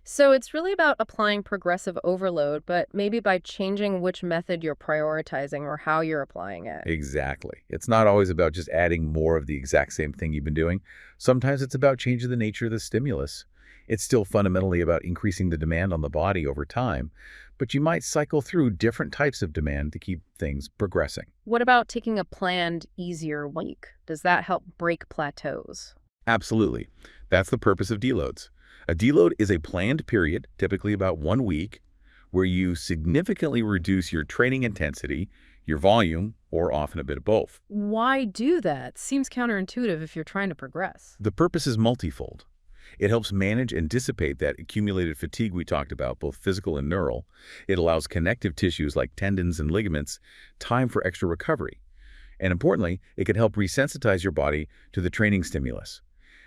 So it's really about applying progressive overload, but maybe by changing which method you're prioritizing or how you're applying it. Exactly. It's not always about just adding more of the exact same thing you've been doing. Sometimes it's about changing the nature of the stimulus. It's still fundamentally about increasing the demand on the body over time, but you might cycle through different types of demand to keep things progressing. What about taking a planned, easier week? Does that help break plateaus? Absolutely. That's the purpose of deloads. A deload is a planned period, typically about 1 week, where you significantly reduce your training intensity, your volume, or often a bit of both. Why do that? Seems counterintuitive if you're trying to progress. The purpose is multifold. It helps manage and dissipate that accumulated fatigue we talked about, both physical and neural. It allows connective tissues like tendons and ligaments time for extra recovery. And importantly, it can help resensitize your body to the training stimulus.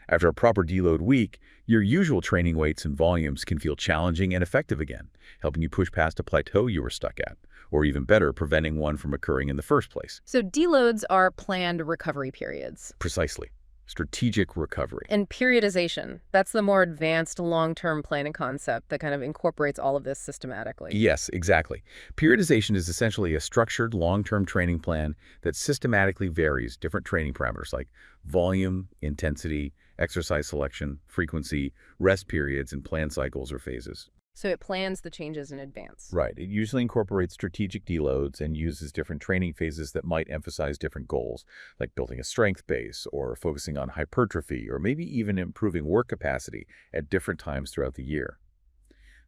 After a proper deload week, your usual training weights and volumes can feel challenging and effective again, helping you push past a plateau you were stuck at, or even better, preventing one from occurring in the first place. So deloads are planned recovery periods. Precisely. Strategic recovery. And periodization, that's the more advanced long-term planning concept that kind of incorporates all of this systematically. Yes, exactly. Periodization is essentially a structured long-term training plan that systematically varies different training parameters like volume, intensity, exercise selection, frequency, rest periods, and plan cycles or phases. So it plans the changes in advance. Right. It usually incorporates strategic deloads and uses different training phases that might emphasize different goals, like building a strength base or focusing on hypertrophy or maybe even improving work capacity at different times throughout the year.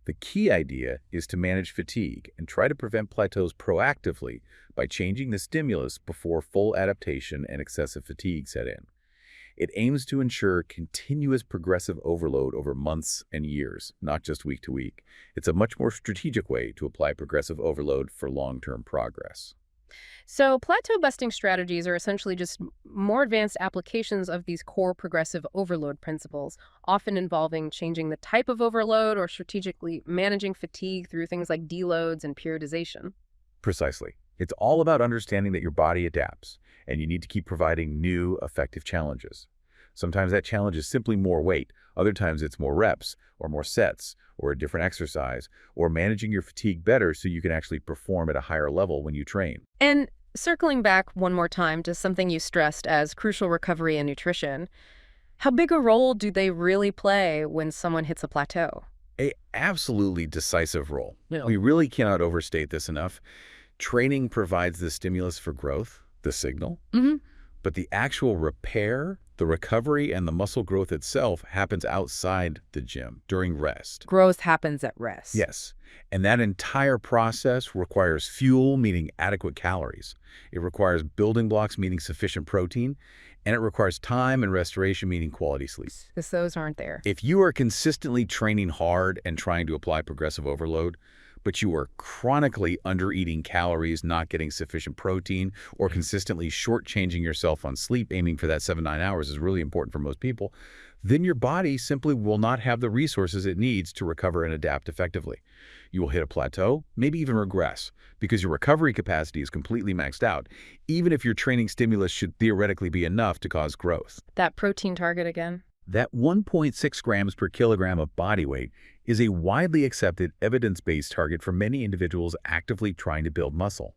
The key idea is to manage fatigue and try to prevent plateaus proactively by changing the stimulus before full adaptation and excessive fatigue set in. It aims to ensure continuous progressive overload over months and years, not just week to week. It's a much more strategic way to apply progressive overload for long-term progress. So plateau busting strategies are essentially just more advanced applications of these core progressive overload principles, often involving changing the type of overload or strategically managing fatigue through things like deloads and periodization. Precisely. It's all about understanding that your body adapts, and you need to keep providing new, effective challenges. Sometimes that challenge is simply more weight. Other times it's more reps, or more sets, or a different exercise, or managing your fatigue better so you can actually perform at a higher level when you train. And circling back one more time to something you stressed as crucial recovery and nutrition, how big a role do they really play when someone hits a plateau? An absolutely decisive role. Yeah. We really cannot overstate this enough. Training provides the stimulus for growth, the signal, but the actual repair, the recovery, and the muscle growth itself happens outside the gym during rest. Growth happens at rest. Yes, and that entire process requires fuel, meaning adequate calories. It requires building blocks, meaning sufficient protein, and it requires time and restoration, meaning quality sleep. Because those aren't there. If you are consistently training hard and trying to apply progressive overload, but you are chronically under-eating calories, not getting sufficient protein, or consistently shortchanging yourself on sleep, aiming for that 7 to 9 hours is really important for most people, then your body simply will not have the resources it needs to recover and adapt effectively. You will hit a plateau, maybe even regress, because your recovery capacity is completely maxed out, even if your training stimulus should theoretically be enough to cause growth. That protein target again? That 1.6 grams per kilogram of body weight is a widely accepted evidence-based target for many individuals actively trying to build muscle.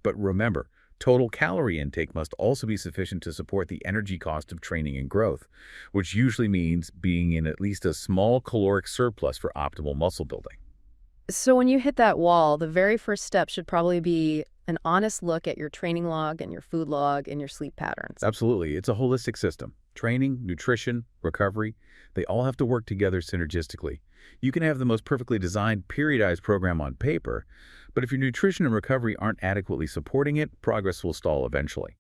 But remember, total calorie intake must also be sufficient to support the energy cost of training and growth, which usually means being in at least a small caloric surplus for optimal muscle building. So when you hit that wall, the very first step should probably be an honest look at your training log and your food log and your sleep patterns. Absolutely. It's a holistic system. Training, nutrition, recovery, they all have to work together synergistically. You can have the most perfectly designed, periodized program on paper, but if your nutrition and recovery aren't adequately supporting it, progress will stall eventually.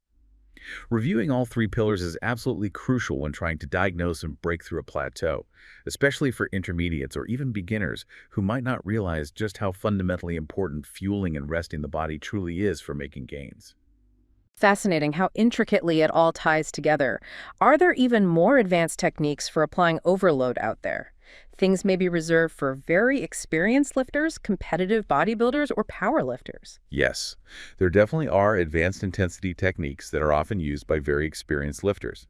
Reviewing all 3 pillars is absolutely crucial when trying to diagnose and break through a plateau, especially for intermediates or even beginners who might not realize just how fundamentally important fueling and resting the body truly is for making gains. Fascinating how intricately it all ties together. Are there even more advanced techniques for applying overload out there? Things may be reserved for very experienced lifters, competitive bodybuilders, or powerlifters. Yes, there definitely are advanced intensity techniques that are often used by very experienced lifters.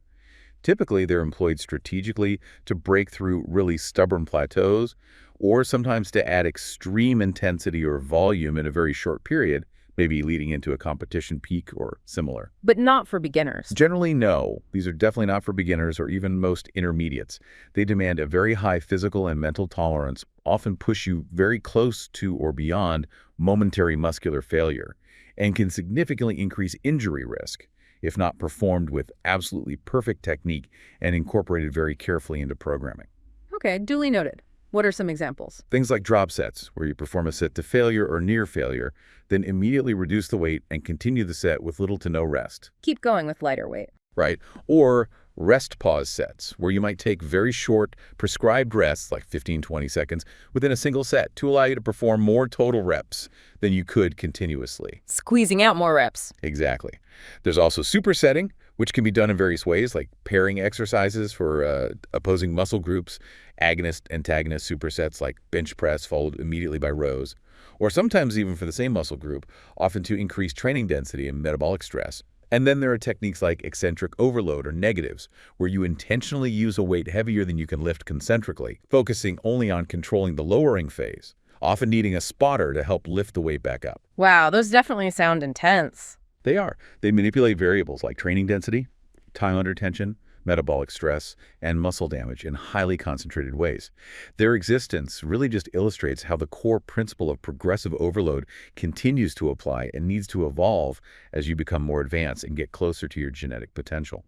Typically, they're employed strategically to break through really stubborn plateaus, or sometimes to add extreme intensity or volume in a very short period, maybe leading into a competition peak or similar. But not for beginners. Generally, no. These are definitely not for beginners or even most intermediates. They demand a very high physical and mental tolerance, often push you very close to or beyond momentary muscular failure, and can significantly increase injury risk if not performed with absolutely perfect technique and incorporated very carefully into programming. Okay, duly noted. What are some examples? Things like drop sets, where you perform a set to failure or near failure, then immediately reduce the weight and continue the set with little to no rest. Keep going with lighter weight. Right? Or rest pause sets, where you might take very short, prescribed rests, like 15-20 seconds, within a single set to allow you to perform more total reps than you could continuously. Squeezing out more reps. Exactly. There's also supersetting, which can be done in various ways, like pairing exercises for opposing muscle groups, agonist-antagonist supersets like bench press followed immediately by rows, or sometimes even for the same muscle group, often to increase training density and metabolic stress. And then there are techniques like eccentric overload or negatives, where you intentionally use a weight heavier than you can lift concentrically, focusing only on controlling the lowering phase, often needing a spotter to help lift the weight back up. Wow, those definitely sound intense. They are. They manipulate variables like training density, time under tension, metabolic stress, and muscle damage in highly concentrated ways. Their existence really just illustrates how the core principle of progressive overload continues to apply and needs to evolve as you become more advanced and get closer to your genetic potential.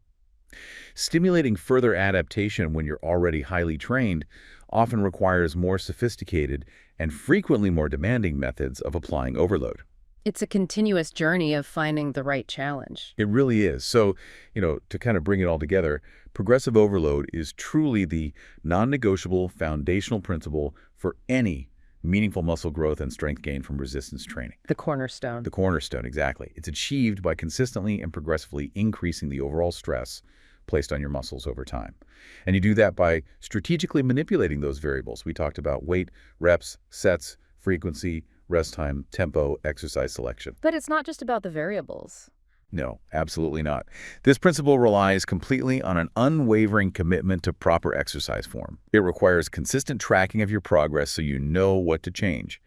Stimulating further adaptation when you're already highly trained often requires more sophisticated and frequently more demanding methods of applying overload. It's a continuous journey of finding the right challenge. It really is. So, to kind of bring it all together, progressive overload is truly the non-negotiable foundational principle for any meaningful muscle growth and strength gain from resistance training. The cornerstone. The cornerstone, exactly. It's achieved by consistently and progressively increasing the overall stress placed on your muscles over time. And you do that by strategically manipulating those variables. We talked about weight, reps, sets, frequency, rest time, tempo, exercise selection. But it's not just about the variables. No, absolutely not. This principle relies completely on an unwavering commitment to proper exercise form. It requires consistent tracking of your progress so you know what to change.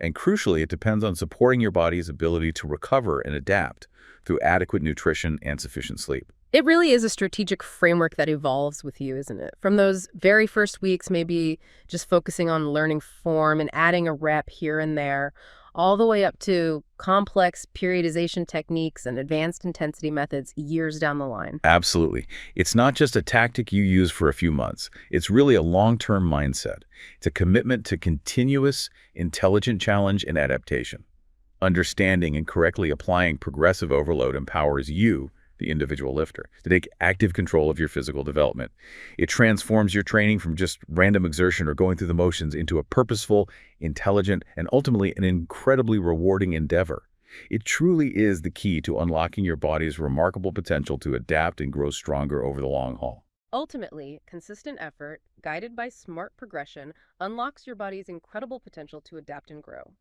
And crucially, it depends on supporting your body's ability to recover and adapt through adequate nutrition and sufficient sleep. It really is a strategic framework that evolves with you, isn't it? From those very first weeks, maybe just focusing on learning form and adding a rep here and there, all the way up to complex periodization techniques and advanced intensity methods years down the line. Absolutely. It's not just a tactic you use for a few months. It's really a long-term mindset. It's a commitment to continuous, intelligent challenge and adaptation. Understanding and correctly applying progressive overload empowers you the individual lifter, to take active control of your physical development. It transforms your training from just random exertion or going through the motions into a purposeful, intelligent, and ultimately an incredibly rewarding endeavor. It truly is the key to unlocking your body's remarkable potential to adapt and grow stronger over the long haul. Ultimately, consistent effort, guided by smart progression, unlocks your body's incredible potential to adapt and grow.